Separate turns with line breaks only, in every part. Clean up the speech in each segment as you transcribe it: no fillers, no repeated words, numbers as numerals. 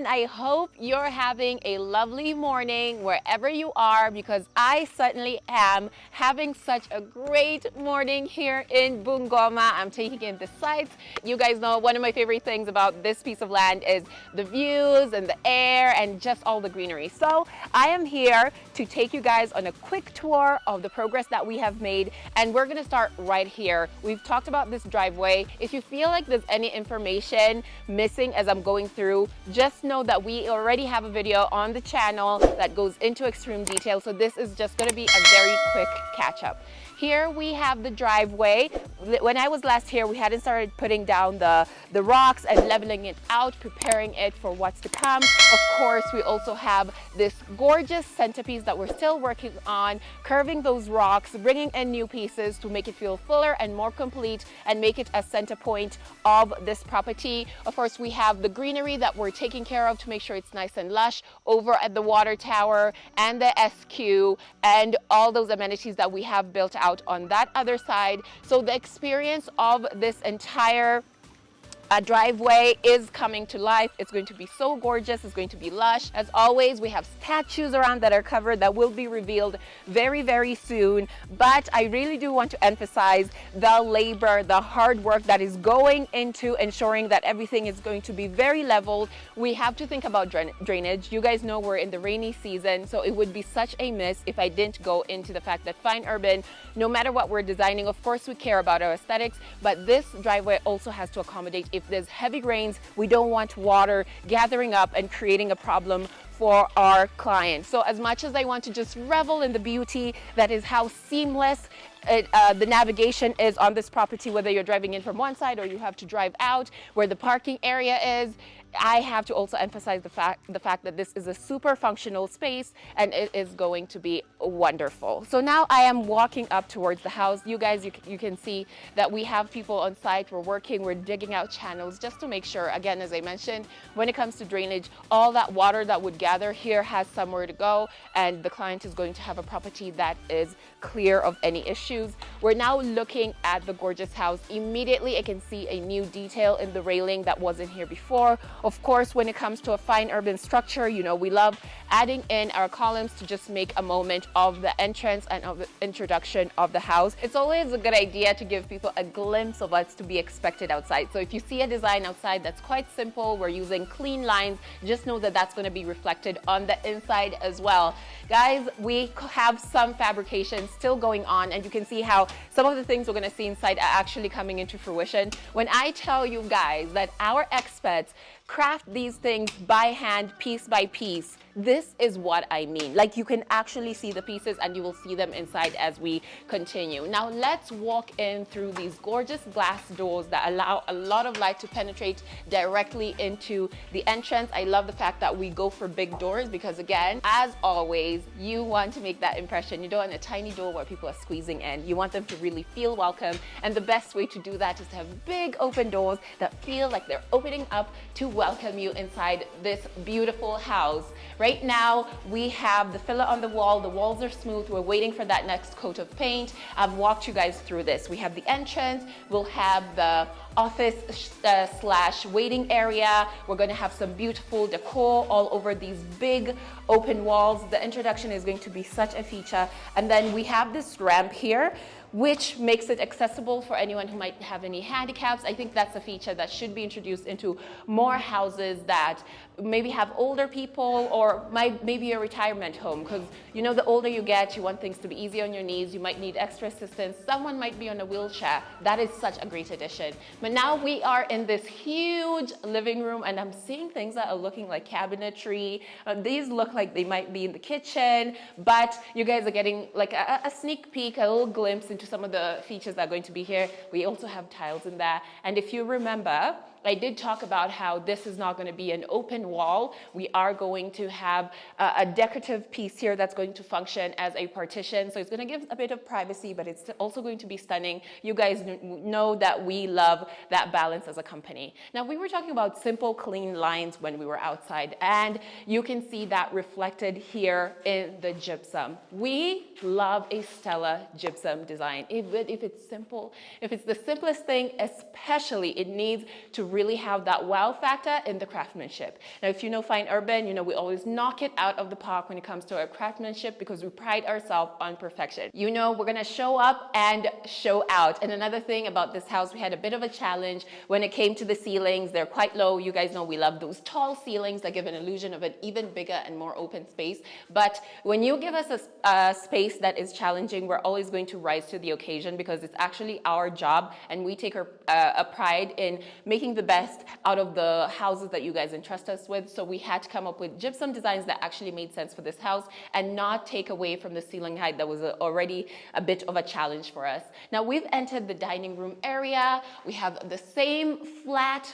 everyone. I hope you're having a lovely morning wherever you are, because I certainly am having such a great morning here in Bungoma. I'm taking in the sights. You guys know one of my favorite things about this piece of land is the views and the air and just all the greenery. So I am here to take you guys on a quick tour of the progress that we have made, and we're gonna start right here. We've talked about this driveway. If you feel like there's any information missing as I'm going through, just know that we already have a video on the channel that goes into extreme detail, so this is just going to be a very quick catch up. Here we have the driveway. When I was last here, we hadn't started putting down the rocks and leveling it out, preparing it for what's to come. Of course, we also have this gorgeous centerpiece that we're still working on, curving those rocks, bringing in new pieces to make it feel fuller and more complete and make it a center point of this property. Of course, we have the greenery that we're taking care of to make sure it's nice and lush over at the water tower and the SQ and all those amenities that we have built out on that other side. So the experience of this entire driveway is coming to life. It's going to be so gorgeous. It's going to be lush. As always, we have statues around that are covered that will be revealed very, very soon. But I really do want to emphasize the labor, the hard work that is going into ensuring that everything is going to be very leveled. We have to think about drainage. You guys know we're in the rainy season, so it would be such a miss if I didn't go into the fact that Fine Urban, no matter what we're designing, of course we care about our aesthetics, but this driveway also has to accommodate if there's heavy rains. We don't want water gathering up and creating a problem for our clients. So as much as I want to just revel in the beauty that is how seamless the navigation is on this property, whether you're driving in from one side or you have to drive out where the parking area is, I have to also emphasize the fact that this is a super functional space and it is going to be wonderful. So now I am walking up towards the house. You guys, you can see that we have people on site. We're working, we're digging out channels just to make sure, again, as I mentioned, when it comes to drainage, all that water that would gather here has somewhere to go, and the client is going to have a property that is clear of any issues. We're now looking at the gorgeous house. Immediately I can see a new detail in the railing that wasn't here before. Of course, when it comes to a fine urban structure, you know, we love adding in our columns to just make a moment of the entrance and of the introduction of the house. It's always a good idea to give people a glimpse of what's to be expected outside. So if you see a design outside that's quite simple, we're using clean lines, just know that that's going to be reflected on the inside as well. Guys, we have some fabrication still going on, and you can see how some of the things we're going to see inside are actually coming into fruition. When I tell you guys that our experts craft these things by hand, piece by piece, this is what I mean. Like, you can actually see the pieces and you will see them inside as we continue. Now let's walk in through these gorgeous glass doors that allow a lot of light to penetrate directly into the entrance. I love the fact that we go for big doors because, again, as always, you want to make that impression. You don't want a tiny door where people are squeezing in. You want them to really feel welcome, and the best way to do that is to have big open doors that feel like they're opening up to welcome you inside this beautiful house. Right now, we have the filler on the wall. The walls are smooth. We're waiting for that next coat of paint. I've walked you guys through this. We have the entrance. We'll have the office slash waiting area. We're going to have some beautiful decor all over these big open walls. The introduction is going to be such a feature. And then we have this ramp here, which makes it accessible for anyone who might have any handicaps. I think that's a feature that should be introduced into more houses that maybe have older people or maybe a retirement home, because you know, the older you get, you want things to be easy on your knees. You might need extra assistance. Someone might be on a wheelchair. That is such a great addition. But now we are in this huge living room, and I'm seeing things that are looking like cabinetry. These look like they might be in the kitchen, but you guys are getting like a sneak peek, a little glimpse into some of the features that are going to be here. We also have tiles in there. And if you remember, I did talk about how this is not going to be an open wall. We are going to have a decorative piece here that's going to function as a partition. So it's going to give a bit of privacy, but it's also going to be stunning. You guys know that we love that balance as a company. Now, we were talking about simple, clean lines when we were outside, and you can see that reflected here in the gypsum. We love a Stella gypsum design. design. Even if it's simple, if it's the simplest thing, especially, it needs to really have that wow factor in the craftsmanship. Now, if you know Fine Urban, you know we always knock it out of the park when it comes to our craftsmanship because we pride ourselves on perfection. You know, we're gonna show up and show out. And another thing about this house, we had a bit of a challenge when it came to the ceilings. They're quite low. You guys know we love those tall ceilings that give an illusion of an even bigger and more open space. But when you give us a space that is challenging, we're always going to rise to the occasion because it's actually our job, and we take a pride in making the best out of the houses that you guys entrust us with. So we had to come up with gypsum designs that actually made sense for this house and not take away from the ceiling height that was already a bit of a challenge for us. Now we've entered the dining room area. We have the same flat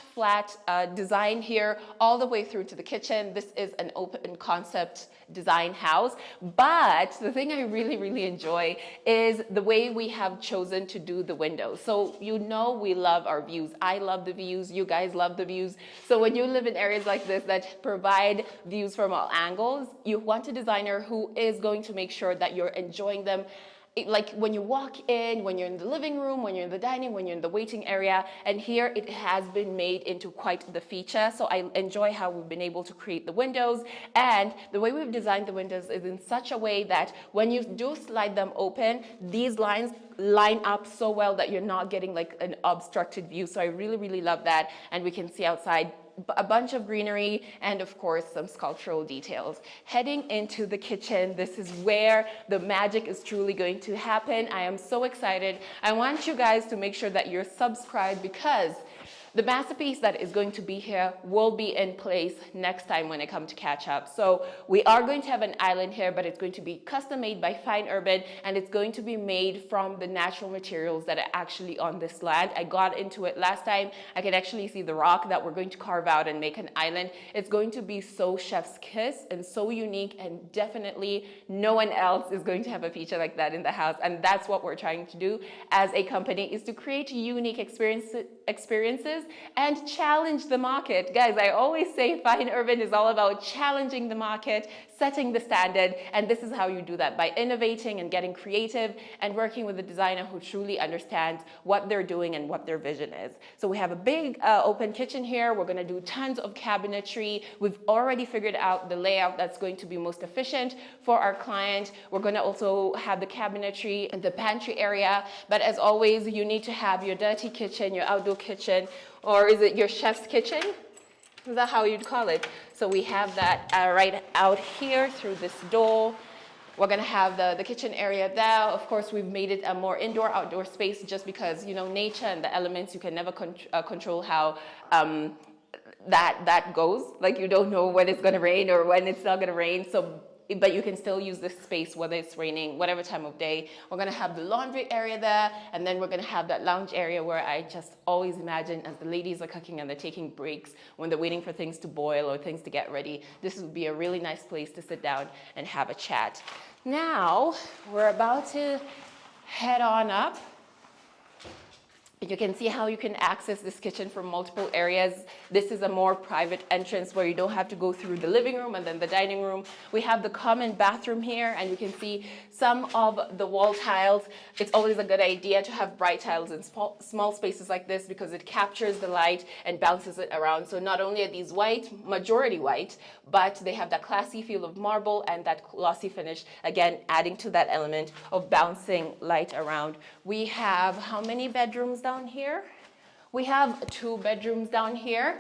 design here all the way through to the kitchen. This is an open concept design house, but the thing I really enjoy is the way we have chosen to do the windows. So you know we love our views. I love the views, you guys love the views. So when you live in areas like this that provide views from all angles, you want a designer who is going to make sure that you're enjoying them. Like when you walk in, when you're in the living room, when you're in the dining, when you're in the waiting area, and here it has been made into quite the feature. So I enjoy how we've been able to create the windows, and the way we've designed the windows is in such a way that when you do slide them open, these lines line up so well that you're not getting like an obstructed view. So I really love that, and we can see outside a bunch of greenery and of course some sculptural details. Heading into the kitchen, this is where the magic is truly going to happen. I am so excited. I want you guys to make sure that you're subscribed because the masterpiece that is going to be here will be in place next time when I come to catch up. So we are going to have an island here, but it's going to be custom made by Fine Urban, and it's going to be made from the natural materials that are actually on this land. I got into it last time. I can actually see the rock that we're going to carve out and make an island. It's going to be so chef's kiss and so unique, and definitely no one else is going to have a feature like that in the house. And that's what we're trying to do as a company, is to create unique experiences and challenge the market. Guys, I always say Fine Urban is all about challenging the market, setting the standard, and this is how you do that, by innovating and getting creative and working with a designer who truly understands what they're doing and what their vision is. So we have a big open kitchen here. We're gonna do tons of cabinetry. We've already figured out the layout that's going to be most efficient for our client. We're gonna also have the cabinetry in the pantry area, but as always, you need to have your dirty kitchen, your outdoor kitchen, or is it your chef's kitchen? Is that how you'd call it? So we have that right out here through this door. We're gonna have the kitchen area there. Of course, we've made it a more indoor-outdoor space just because, you know, nature and the elements, you can never control how that goes. Like you don't know when it's gonna rain or when it's not gonna rain. So, but you can still use this space whether it's raining, whatever time of day. We're gonna have the laundry area there, and then we're gonna have that lounge area where I just always imagine as the ladies are cooking and they're taking breaks, when they're waiting for things to boil or things to get ready, this would be a really nice place to sit down and have a chat. Now, we're about to head on up. You can see how you can access this kitchen from multiple areas. This is a more private entrance where you don't have to go through the living room and then the dining room. We have the common bathroom here, and you can see some of the wall tiles. It's always a good idea to have bright tiles in small spaces like this because it captures the light and bounces it around. So not only are these white, majority white, but they have that classy feel of marble and that glossy finish, again, adding to that element of bouncing light around. We have how many bedrooms down here? We have 2 bedrooms down here.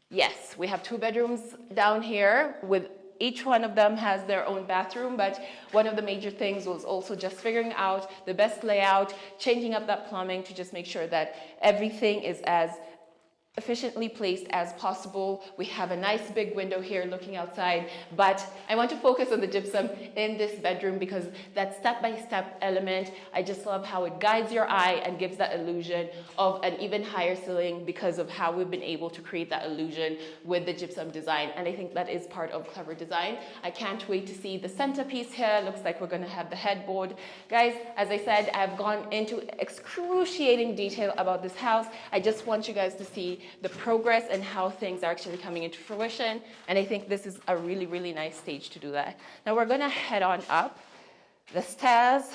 Yes, we have 2 bedrooms down here, with each one of them has their own bathroom, but one of the major things was also just figuring out the best layout, changing up that plumbing to just make sure that everything is as efficiently placed as possible. We have a nice big window here looking outside, but I want to focus on the gypsum in this bedroom because that step-by-step element, I just love how it guides your eye and gives that illusion of an even higher ceiling because of how we've been able to create that illusion with the gypsum design, and I think that is part of clever design. I can't wait to see the centerpiece here. Looks like we're going to have the headboard. Guys, as I said, I've gone into excruciating detail about this house. I just want you guys to see the progress and how things are actually coming into fruition. And I think this is a really nice stage to do that. Now we're gonna head on up the stairs.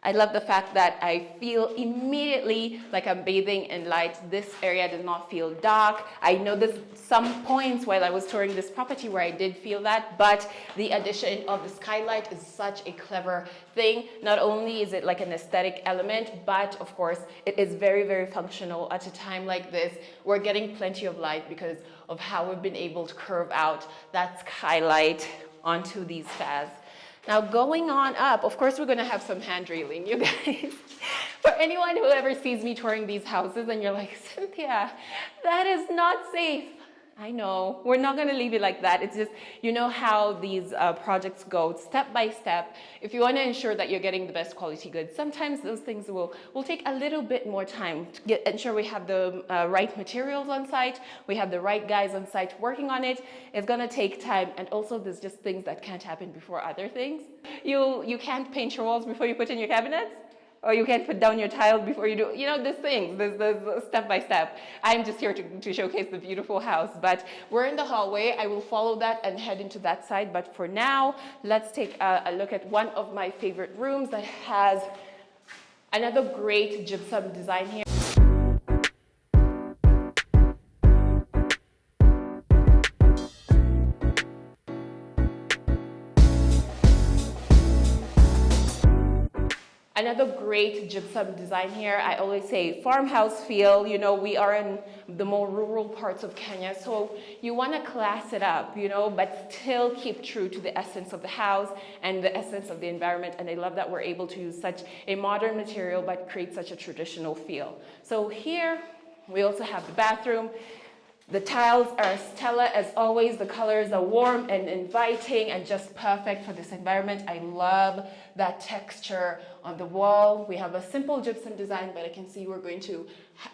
I love the fact that I feel immediately like I'm bathing in light. This area does not feel dark. I know there's some points while I was touring this property where I did feel that, but the addition of the skylight is such a clever thing. Not only is it like an aesthetic element, but of course it is very, very functional at a time like this. We're getting plenty of light because of how we've been able to curve out that skylight onto these stairs. Now going on up, of course we're gonna have some hand railing, you guys. For anyone who ever sees me touring these houses and you're like, Cynthia, that is not safe. I know, we're not gonna leave it like that. It's just, you know how these projects go step by step. If you wanna ensure that you're getting the best quality goods, sometimes those things will take a little bit more time to ensure we have the right materials on site, we have the right guys on site working on it. It's gonna take time, and also there's just things that can't happen before other things. You can't paint your walls before you put in your cabinets. Or you can't put down your tile before you do, you know, these things, there's step by step. I'm just here to showcase the beautiful house, but we're in the hallway. I will follow that and head into that side. But for now, let's take a look at one of my favorite rooms that has another great gypsum design here. Another great gypsum design here. I always say farmhouse feel. You know, we are in the more rural parts of Kenya, so you want to class it up, you know, but still keep true to the essence of the house and the essence of the environment. And I love that we're able to use such a modern material but create such a traditional feel. So here we also have the bathroom. The tiles are stellar as always. The colors are warm and inviting and just perfect for this environment. I love that texture on the wall. We have a simple gypsum design, but I can see we're going to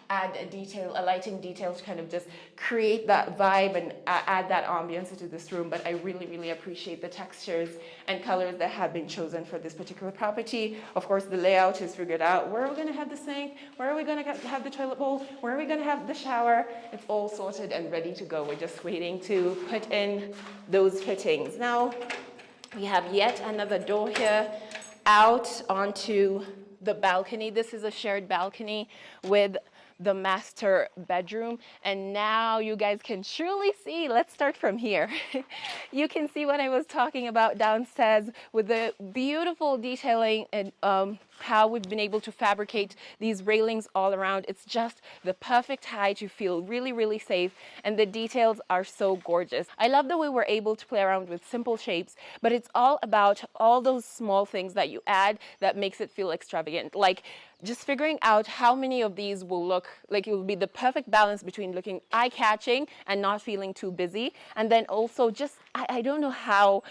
add a lighting detail to kind of just create that vibe and add that ambience into this room. But I really, really appreciate the textures and colors that have been chosen for this particular property. Of course, the layout is figured out. Where are we going to have the sink? Where are we going to have the toilet bowl? Where are we going to have the shower? It's all sorted and ready to go. We're just waiting to put in those fittings. Now, we have yet another door here out onto the balcony. This is a shared balcony with the master bedroom, and now you guys can surely see. Let's start from here. You can see what I was talking about downstairs with the beautiful detailing and how we've been able to fabricate these railings all around. It's just the perfect height. You feel really, really safe, and the details are so gorgeous. I love the way we're able to play around with simple shapes, but it's all about all those small things that you add that makes it feel extravagant. Like just figuring out how many of these will look like it will be the perfect balance between looking eye-catching and not feeling too busy. And then also just, I don't know how,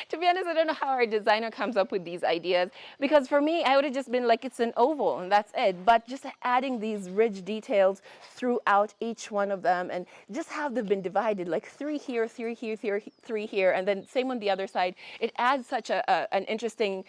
to be honest, I don't know how our designer comes up with these ideas, because for me, I would have just been like, it's an oval and that's it. But just adding these rich details throughout each one of them, and just how they've been divided, like 3 here, 3 here, 3 here, and then same on the other side. It adds such an interesting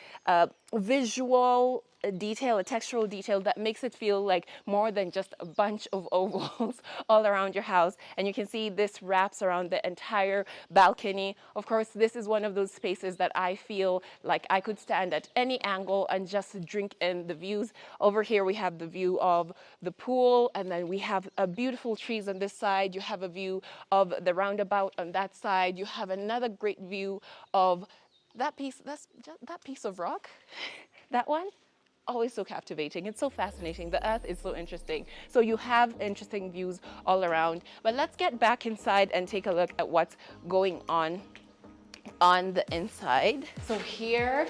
visual detail, a textural detail that makes it feel like more than just a bunch of ovals all around your house. And you can see this wraps around the entire balcony. Of course, this is one of those spaces that I feel like I could stand at any angle and just drink in the views. Over here we have the view of the pool, and then we have beautiful trees on this side. You have a view of the roundabout on that side. You have another great view of that piece, that piece of rock, that one. Always so captivating. It's so fascinating. The earth is so interesting. So you have interesting views all around. But let's get back inside and take a look at what's going on the inside. So here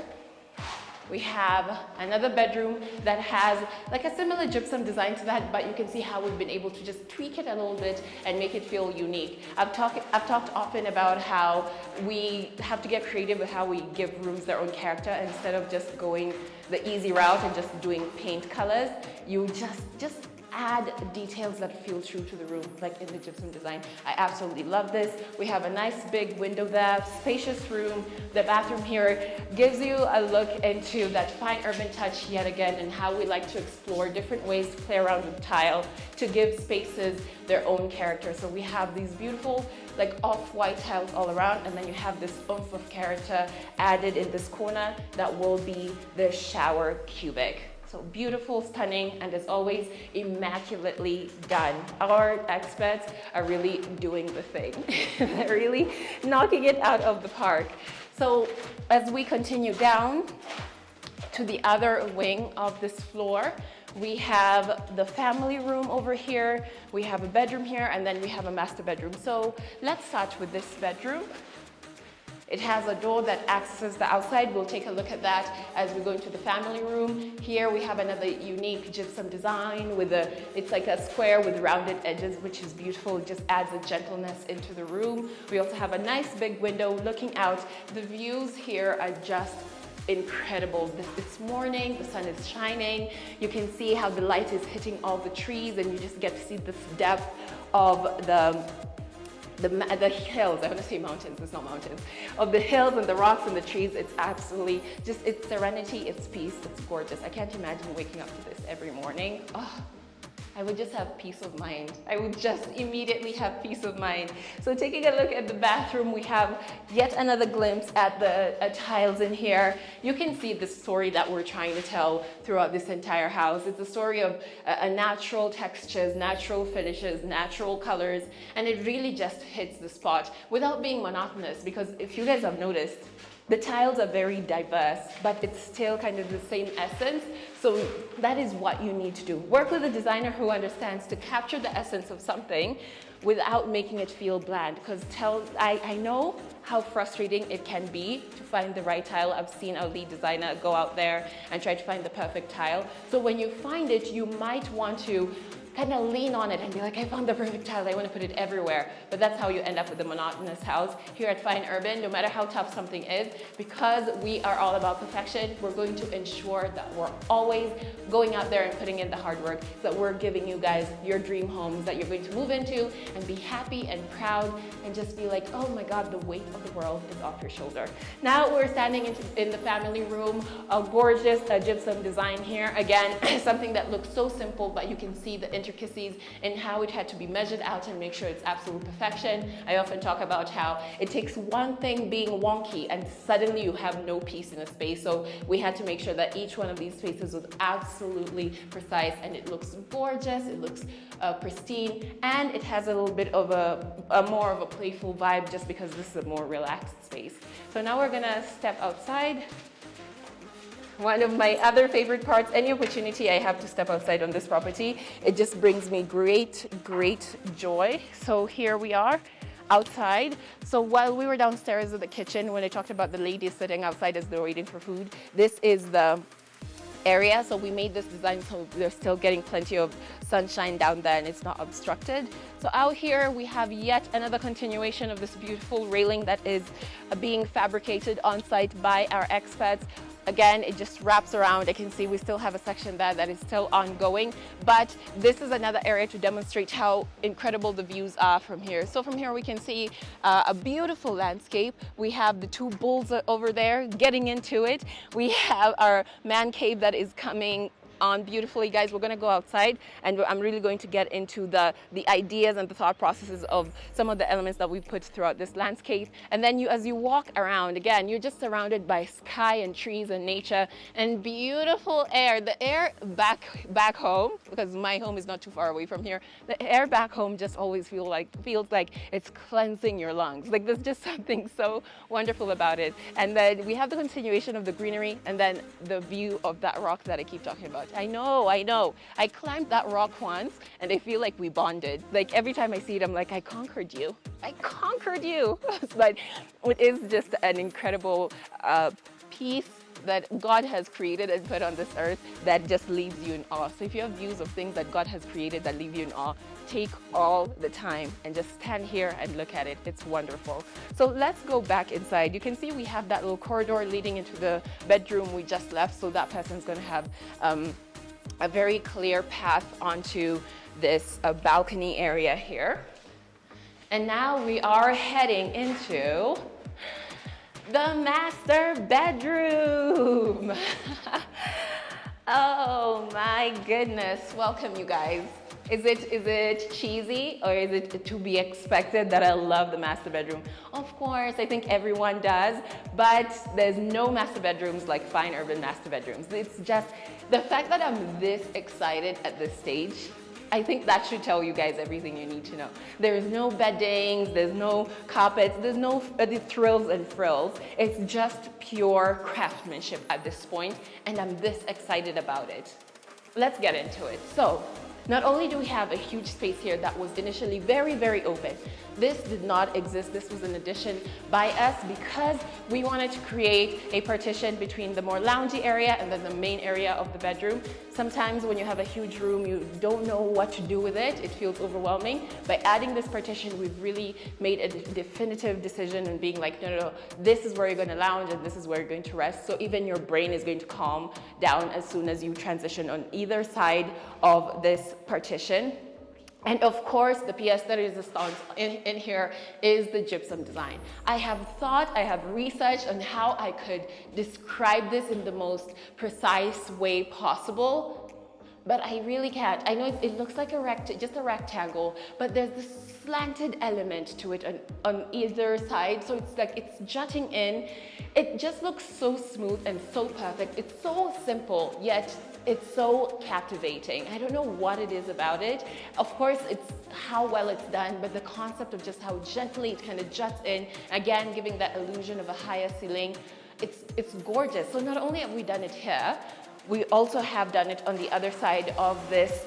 we have another bedroom that has like a similar gypsum design to that, but you can see how we've been able to just tweak it a little bit and make it feel unique. I've talked often about how we have to get creative with how we give rooms their own character instead of just going the easy route and just doing paint colors. You just add details that feel true to the room, like in the gypsum design. I absolutely love this. We have a nice big window there, spacious room. The bathroom here gives you a look into that fine urban touch yet again, and how we like to explore different ways to play around with tile to give spaces their own character. So we have these beautiful like off-white tiles all around, and then you have this oomph of character added in this corner that will be the shower cubic. So beautiful, stunning, and as always, immaculately done. Our experts are really doing the thing. They're really knocking it out of the park. So as we continue down to the other wing of this floor, we have the family room over here, we have a bedroom here, and then we have a master bedroom. So let's start with this bedroom. It has a door that accesses the outside. We'll take a look at that as we go into the family room. Here we have another unique gypsum design with it's like a square with rounded edges, which is beautiful. It just adds a gentleness into the room. We also have a nice big window looking out. The views here are just incredible. This morning, the sun is shining. You can see how the light is hitting all the trees, and you just get to see this depth of the hills. I want to say mountains, it's not mountains. Of the hills and the rocks and the trees. It's absolutely just, it's serenity, it's peace, it's gorgeous. I can't imagine waking up to this every morning. Oh, I would just have peace of mind. I would just immediately have peace of mind. So taking a look at the bathroom, we have yet another glimpse at the tiles in here. You can see the story that we're trying to tell throughout this entire house. It's a story of natural textures, natural finishes, natural colors, and it really just hits the spot without being monotonous, because if you guys have noticed, the tiles are very diverse, but it's still kind of the same essence. So that is what you need to do. Work with a designer who understands to capture the essence of something without making it feel bland. Because I know how frustrating it can be to find the right tile. I've seen our lead designer go out there and try to find the perfect tile. So when you find it, you might want to kind of lean on it and be like, I found the perfect tile, I want to put it everywhere. But that's how you end up with a monotonous house. Here at Fine Urban, no matter how tough something is, because we are all about perfection, we're going to ensure that we're always going out there and putting in the hard work, so that we're giving you guys your dream homes that you're going to move into and be happy and proud and just be like, oh my God, the weight of the world is off your shoulder. Now we're standing in the family room, a gorgeous gypsum design here. Again, something that looks so simple, but you can see the intricacies in how it had to be measured out and make sure it's absolute perfection. I often talk about how it takes one thing being wonky and suddenly you have no peace in a space. So we had to make sure that each one of these spaces was absolutely precise, and it looks gorgeous, it looks pristine, and it has a little bit of a more of a playful vibe, just because this is a more relaxed space. So now we're gonna step outside. One of my other favorite parts, any opportunity I have to step outside on this property, it just brings me great joy. So here we are outside. So while we were downstairs in the kitchen, when I talked about the ladies sitting outside as they're waiting for food, this is the area. So we made this design so they're still getting plenty of sunshine down there and it's not obstructed. So out here we have yet another continuation of this beautiful railing that is being fabricated on site by our experts. Again, it just wraps around. I can see we still have a section there that is still ongoing, but this is another area to demonstrate how incredible the views are from here. So from here we can see a beautiful landscape. We have the two bulls over there getting into it. We have our man cave that is coming on beautifully. Guys, we're going to go outside and I'm really going to get into the ideas and the thought processes of some of the elements that we've put throughout this landscape. And then as you walk around, again, you're just surrounded by sky and trees and nature and beautiful air. The air back home, because my home is not too far away from here, the air back home just always feels like it's cleansing your lungs. Like there's just something so wonderful about it. And then we have the continuation of the greenery and then the view of that rock that I keep talking about. I know. I climbed that rock once and I feel like we bonded. Like every time I see it, I'm like, I conquered you. But it is just an incredible piece that God has created and put on this earth that just leaves you in awe. So if you have views of things that God has created that leave you in awe, take all the time and just stand here and look at it. It's wonderful. So let's go back inside. You can see we have that little corridor leading into the bedroom we just left. So that person's going to have a very clear path onto this balcony area here. And now we are heading into the master bedroom. Oh my goodness, welcome you guys. Is it cheesy or is it to be expected that I love the master bedroom? Of course, I think everyone does, but there's no master bedrooms like fine urban master bedrooms. It's just the fact that I'm this excited at this stage. I think that should tell you guys everything you need to know. There's no beddings, there's no carpets, there's no thrills and frills. It's just pure craftsmanship at this point, and I'm this excited about it. Let's get into it. So, not only do we have a huge space here that was initially very, very open. This did not exist. This was an addition by us because we wanted to create a partition between the more loungy area and then the main area of the bedroom. Sometimes when you have a huge room, you don't know what to do with it. It feels overwhelming. By adding this partition, we've really made a definitive decision and being like, no, this is where you're going to lounge and this is where you're going to rest. So even your brain is going to calm down as soon as you transition on either side of this partition. And of course, the pièce de résistance in here is the gypsum design. I have researched on how I could describe this in the most precise way possible, but I really can't. I know it looks like just a rectangle, but there's this slanted element to it on either side, so it's like it's jutting in. It just looks so smooth and so perfect. It's so simple, yet it's so captivating. I don't know what it is about it. Of course, it's how well it's done, but the concept of just how gently it kind of juts in, again, giving that illusion of a higher ceiling, it's gorgeous. So not only have we done it here, we also have done it on the other side of this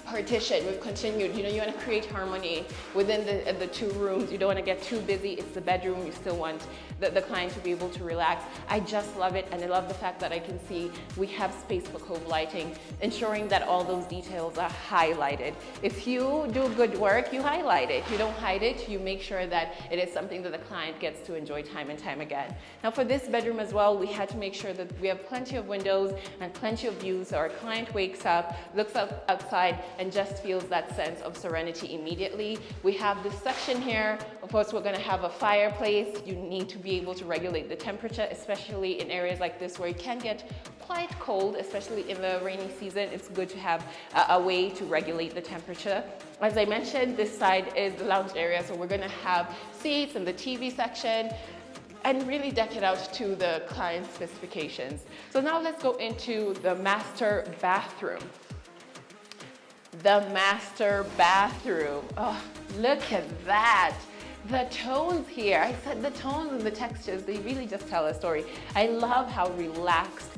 partition. We've continued, you want to create harmony within the two rooms. You don't want to get too busy. It's the bedroom. You still want the client to be able to relax. I just love it, and I love the fact that I can see we have space for cove lighting, ensuring that all those details are highlighted. If you do good work, you highlight it. You don't hide it. You make sure that it is something that the client gets to enjoy time and time again. Now for this bedroom as well, we had to make sure that we have plenty of windows and plenty of views so our client wakes up, looks up outside, and just feels that sense of serenity immediately. We have this section here. Of course, we're going to have a fireplace. You need to be able to regulate the temperature, especially in areas like this where it can get quite cold, especially in the rainy season. It's good to have a way to regulate the temperature. As I mentioned, this side is the lounge area, so we're going to have seats in the TV section and really deck it out to the client's specifications. So now let's go into the master bathroom. The master bathroom. Oh, look at that. The tones here, I said the tones and the textures, they really just tell a story. I love how relaxed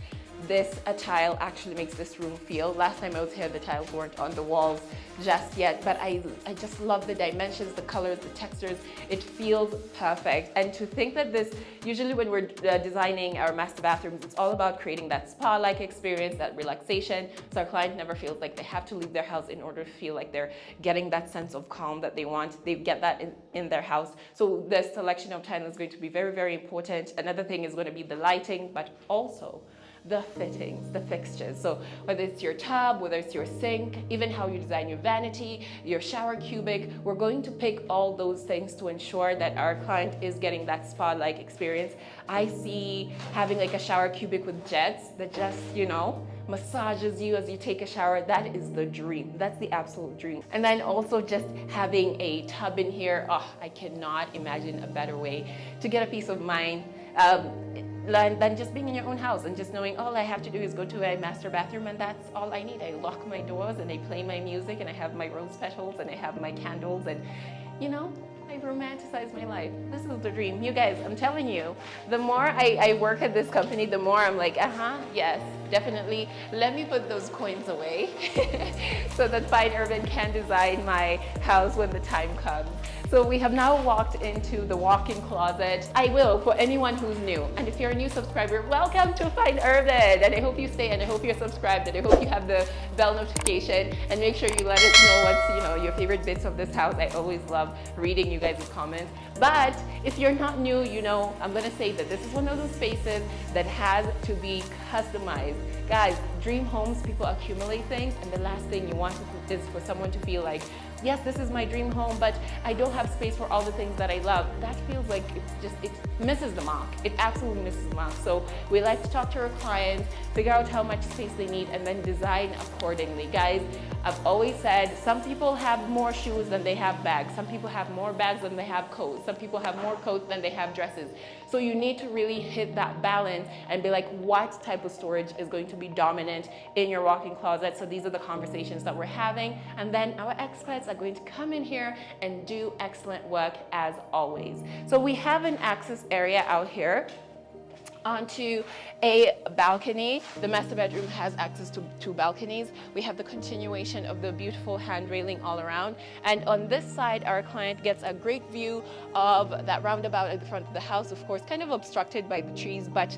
this tile actually makes this room feel. Last time I was here, the tiles weren't on the walls just yet, but I just love the dimensions, the colors, the textures. It feels perfect. And to think that this, usually when we're designing our master bathrooms, it's all about creating that spa-like experience, that relaxation, so our client never feels like they have to leave their house in order to feel like they're getting that sense of calm that they want. They get that in their house. So the selection of tile is going to be very, very important. Another thing is going to be the lighting, but also the fittings, the fixtures. So whether it's your tub, whether it's your sink, even how you design your vanity, your shower cubic, we're going to pick all those things to ensure that our client is getting that spa-like experience. I see having like a shower cubic with jets that just, massages you as you take a shower. That is the dream. That's the absolute dream. And then also just having a tub in here. Oh, I cannot imagine a better way to get a peace of mind than just being in your own house and just knowing all I have to do is go to a master bathroom and that's all I need. I lock my doors and I play my music and I have my rose petals and I have my candles and, I romanticize my life. This is the dream. You guys, I'm telling you, the more I work at this company, the more I'm like, yes, definitely. Let me put those coins away so that Fine Urban can design my house when the time comes. So we have now walked into the walk-in closet. I will, for anyone who's new. And if you're a new subscriber, welcome to Fine Urban. And I hope you stay and I hope you're subscribed and I hope you have the bell notification and make sure you let us know what's, your favorite bits of this house. I always love reading you guys' comments. But if you're not new, I'm gonna say that this is one of those spaces that has to be customized. Guys, dream homes, people accumulate things, and the last thing you want is for someone to feel like, yes, this is my dream home, but I don't have space for all the things that I love. That feels like it misses the mark. It absolutely misses the mark. So we like to talk to our clients, figure out how much space they need, and then design accordingly. Guys, I've always said, some people have more shoes than they have bags. Some people have more bags than they have coats. Some people have more coats than they have dresses. So you need to really hit that balance and be like, what type of storage is going to be dominant in your walk-in closet? So these are the conversations that we're having. And then our experts are going to come in here and do excellent work as always. So we have an access area out here onto a balcony. The master bedroom has access to 2 balconies. We have the continuation of the beautiful hand railing all around. And on this side, our client gets a great view of that roundabout at the front of the house, of course, kind of obstructed by the trees, but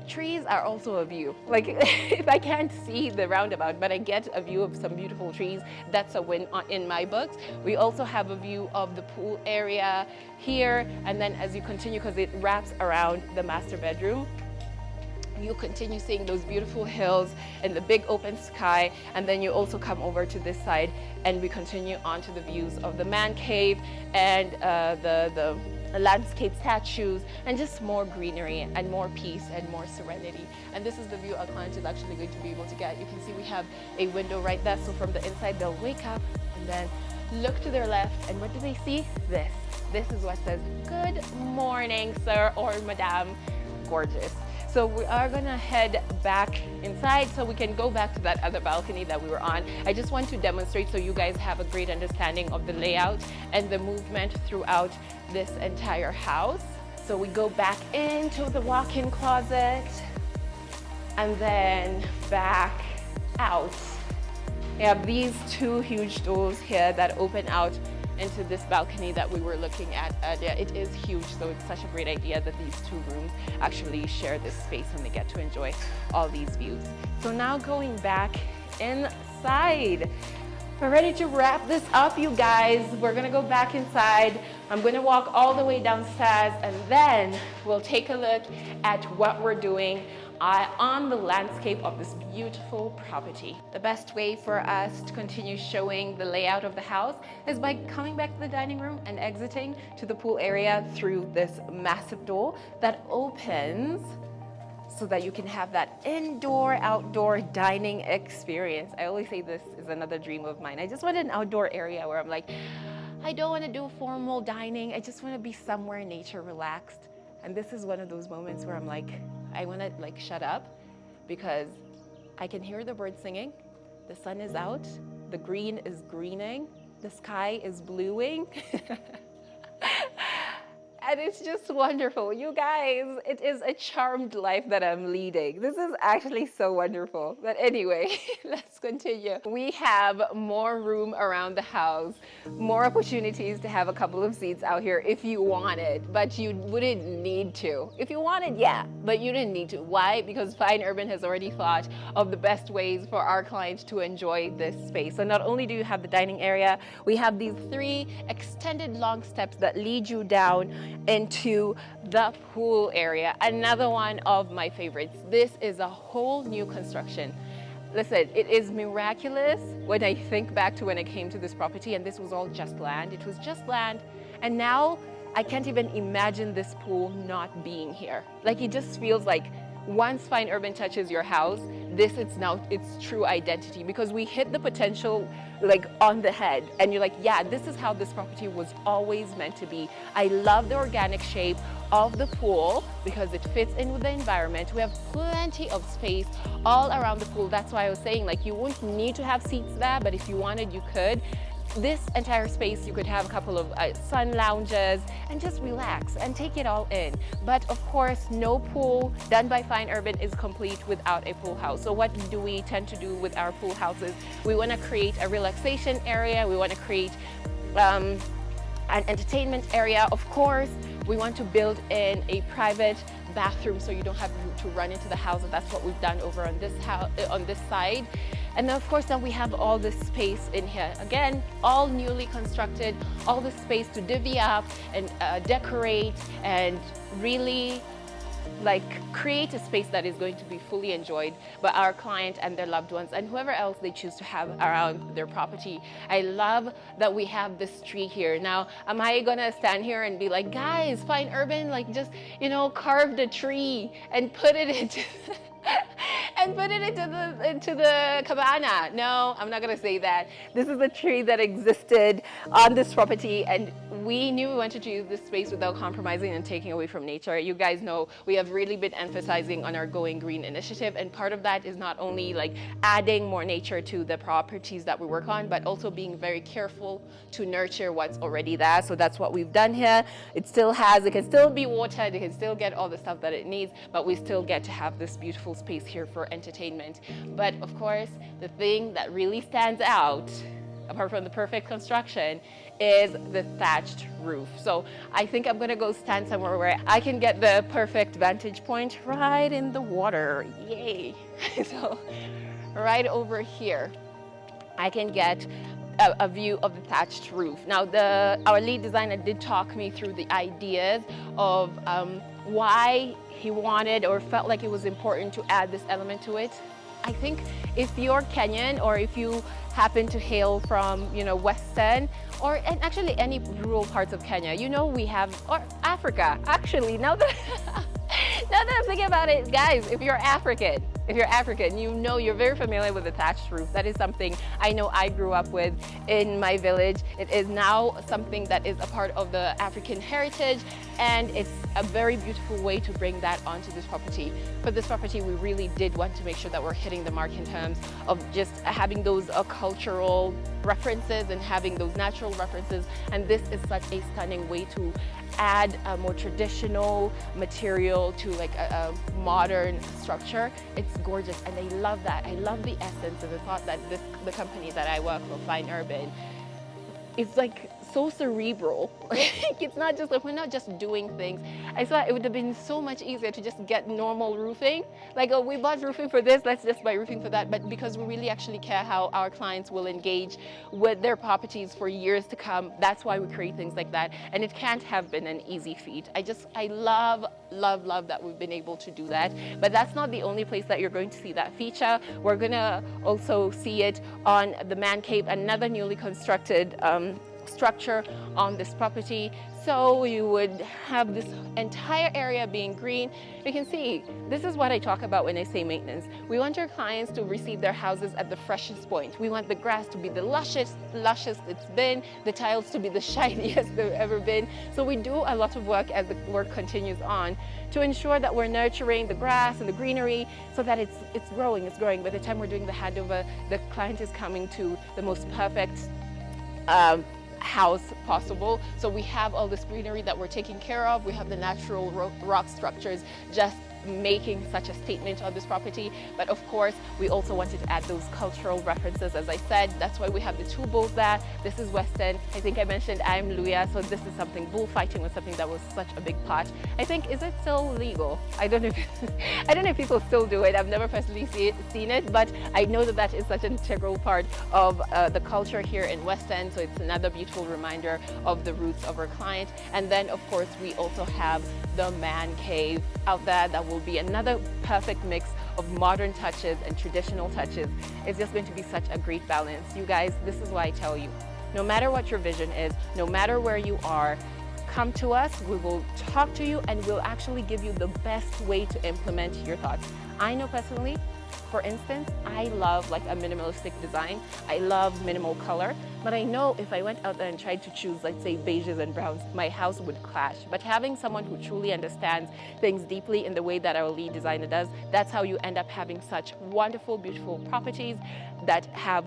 trees are also a view. Like, if I can't see the roundabout, but I get a view of some beautiful trees, that's a win in my books. We also have a view of the pool area here, and then as you continue, because it wraps around the master bedroom, you continue seeing those beautiful hills and the big open sky, and then you also come over to this side and we continue on to the views of the man cave and the landscape statues, and just more greenery and more peace and more serenity. And this is the view our client is actually going to be able to get. You can see we have a window right there, so from the inside they'll wake up and then look to their left, and what do they see? This is what says, "Good morning, sir," or "Madame." Gorgeous. So we are gonna head back inside so we can go back to that other balcony that we were on. I just want to demonstrate so you guys have a great understanding of the layout and the movement throughout this entire house. So we go back into the walk-in closet and then back out. We have these 2 huge doors here that open out into this balcony that we were looking at earlier. It is huge, so it's such a great idea that these 2 rooms actually share this space and they get to enjoy all these views. So now going back inside. We're ready to wrap this up, you guys. We're gonna go back inside. I'm gonna walk all the way downstairs, and then we'll take a look at what we're doing on the landscape of this beautiful property. The best way for us to continue showing the layout of the house is by coming back to the dining room and exiting to the pool area through this massive door that opens so that you can have that indoor-outdoor dining experience. I always say this is another dream of mine. I just want an outdoor area where I'm like, I don't want to do formal dining. I just want to be somewhere in nature, relaxed. And this is one of those moments where I'm like, I want to like shut up because I can hear the birds singing, the sun is out, the green is greening, the sky is bluing. And it's just wonderful. You guys, it is a charmed life that I'm leading. This is actually so wonderful. But anyway, let's continue. We have more room around the house, more opportunities to have a couple of seats out here if you wanted, but you wouldn't need to. If you wanted, yeah, but you didn't need to. Why? Because Fine Urban has already thought of the best ways for our clients to enjoy this space. So not only do you have the dining area, we have these 3 extended long steps that lead you down into the pool area. Another one of my favorites. This is a whole new construction. Listen, it is miraculous when I think back to when I came to this property and this was all just land. It was just land, and now I can't even imagine this pool not being here. Like, it just feels like once Fine Urban touches your house, this is now its true identity, because we hit the potential like on the head, and you're like, yeah, this is how this property was always meant to be. I love the organic shape of the pool because it fits in with the environment. We have plenty of space all around the pool. That's why I was saying, like, you wouldn't need to have seats there, but if you wanted, you could. This entire space, you could have a couple of sun lounges and just relax and take it all in. But of course, no pool done by Fine Urban is complete without a pool house. So what do we tend to do with our pool houses? We want to create a relaxation area. We want to create an entertainment area. Of course, we want to build in a private bathroom so you don't have to run into the house, and that's what we've done over on this house, on this side. And then of course, then we have all this space in here. Again, all newly constructed, all the space to divvy up and decorate and really like create a space that is going to be fully enjoyed by our client and their loved ones and whoever else they choose to have around their property. I love that we have this tree here. Now, am I gonna stand here and be like, guys, Fine Urban, like just, you know, carve the tree and put it into and put it into the cabana? No, I'm not gonna say that. This is a tree that existed on this property, and we knew we wanted to use this space without compromising and taking away from nature. You guys know we have really been emphasizing on our Going Green initiative, and part of that is not only like adding more nature to the properties that we work on, but also being very careful to nurture what's already there. So that's what we've done here. It can still be watered, it can still get all the stuff that it needs, but we still get to have this beautiful space here for entertainment. But of course, the thing that really stands out, apart from the perfect construction, is the thatched roof. So I think I'm gonna go stand somewhere where I can get the perfect vantage point right in the water. Yay! So right over here, I can get a view of the thatched roof. Now, our lead designer did talk me through the ideas of why he wanted or felt like it was important to add this element to it. I think if you're Kenyan or if you happen to hail from, you know, Western and actually any rural parts of Kenya, you know, we have, or Africa, actually, now that I'm thinking about it, guys, if you're African, you know, you're very familiar with the thatched roof. That is something I know I grew up with in my village. It is now something that is a part of the African heritage, and it's a very beautiful way to bring that onto this property. For this property, we really did want to make sure that we're hitting the mark in terms of just having those cultural references and having those natural references, and this is such a stunning way to add a more traditional material to like a modern structure. It's gorgeous, and I love that. I love the essence of the thought that the company that I work for, Fine Urban, is like so cerebral. It's not just like, we're not just doing things. I thought it would have been so much easier to just get normal roofing. Like, oh, we bought roofing for this, let's just buy roofing for that. But because we really actually care how our clients will engage with their properties for years to come, that's why we create things like that. And it can't have been an easy feat. I love that we've been able to do that. But that's not the only place that you're going to see that feature. We're gonna also see it on the man cave, another newly constructed structure on this property. So you would have this entire area being green. You can see, this is what I talk about when I say maintenance. We want our clients to receive their houses at the freshest point. We want the grass to be the lushest it's been, the tiles to be the shiniest they've ever been. So we do a lot of work as the work continues on to ensure that we're nurturing the grass and the greenery so that it's growing. By the time we're doing the handover, the client is coming to the most perfect house possible. So we have all this greenery that we're taking care of. We have the natural rock structures just making such a statement on this property. But of course, we also wanted to add those cultural references. As I said, that's why we have the two bulls there. This is Western. I think I mentioned I'm Luya, so this is something, bullfighting was something that was such a big part. I think, is it still legal? I don't know if people still do it. I've never personally seen it, but I know that is such an integral part of the culture here in Western. So it's another beautiful reminder of the roots of our client. And then of course, we also have the man cave out there that will be another perfect mix of modern touches and traditional touches. It's just going to be such a great balance. You guys, this is why I tell you, no matter what your vision is, no matter where you are, come to us, we will talk to you, and we'll actually give you the best way to implement your thoughts. I know personally, for instance, I love like a minimalistic design. I love minimal color, but I know if I went out there and tried to choose, let's say, beiges and browns, my house would clash. But having someone who truly understands things deeply in the way that our lead designer does, that's how you end up having such wonderful, beautiful properties that have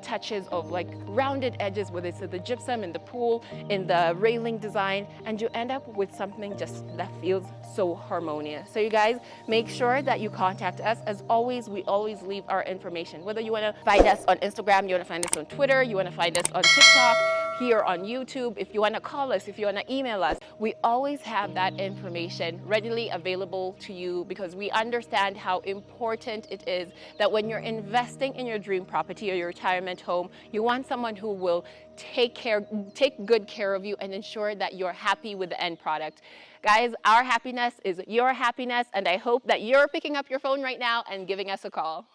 touches of like rounded edges, whether it's the gypsum in the pool, in the railing design, and you end up with something just that feels so harmonious. So you guys, make sure that you contact us. As always, we always leave our information. Whether you want to find us on Instagram, you want to find us on Twitter, you want to find us on TikTok, here on YouTube, if you want to call us, if you want to email us, we always have that information readily available to you, because we understand how important it is that when you're investing in your dream property or your retirement home, you want someone who will take good care of you and ensure that you're happy with the end product. Guys, our happiness is your happiness, and I hope that you're picking up your phone right now and giving us a call.